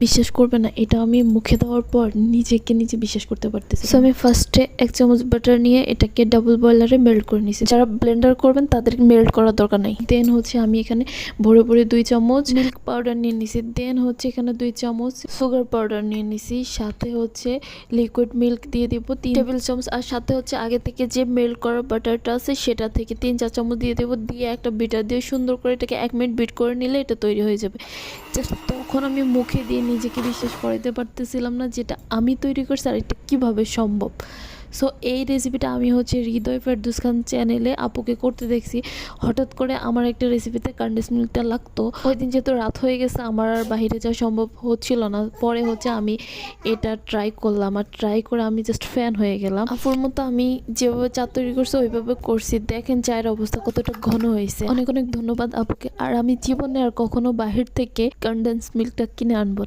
বিশ্বাস করবে না, এটা আমি মুখে দেওয়ার পর নিজেকে নিজে বিশ্বাস করতে পারতেছি। সো আমি ফার্স্টে 1 চামচ বাটার নিয়ে এটাকে ডাবল বয়লারে মেল্ট করে নিয়েছি। যারা ব্লেন্ডার করবেন তাদের মেল্ট করার দরকার নাই। দেন হচ্ছে আমি এখানে ভরে ভরে 2 চামচ মিল্ক পাউডার নিয়ে নিছি। দেন হচ্ছে এখানে 2 চামচ সুগার পাউডার নিয়ে নিছি। সাথে হচ্ছে লিকুইড মিল্ক দিয়ে দিব 3 টেবিল চামচ। আর সাথে হচ্ছে আগে থেকে যে মেল্ট করা বাটারটা আছে সেটা থেকে 3-4 চামচ দিয়ে দেবো। দিয়ে একটা বিটার দিয়ে সুন্দর করে এটাকে 1 মিনিট বিট করে নিলে এটা তৈরি হয়ে যাবে। জাস্ট তখন আমি মুখে দিয়ে নিজেকে বিশ্বাস করাইতে পারতেছিলাম না যেটা আমি তৈরি করছি আর এটা কীভাবে সম্ভব। সো এই রেসিপিটা আমি হচ্ছে হৃদয় ফেরদৌস খান চ্যানেলে আপুকে করতে দেখছি। হঠাৎ করে আমার একটা রেসিপিতে কনডেন্স মিল্কটা লাগতো। ওই দিন যেহেতু রাত হয়ে গেছে আমার আর বাইরে যাওয়া সম্ভব হচ্ছিল না। পরে হচ্ছে আমি এটা ট্রাই করলাম, আর ট্রাই করে আমি জাস্ট ফ্যান হয়ে গেলাম। আপুর মতো আমি যেভাবে চা তৈরি করছি ওইভাবে করছি। দেখেন চায়ের অবস্থা কতটা ঘন হয়েছে। অনেক অনেক ধন্যবাদ আপুকে। আর আমি জীবনে আর কখনো বাহির থেকে কনডেন্স মিল্কটা কিনে আনবো।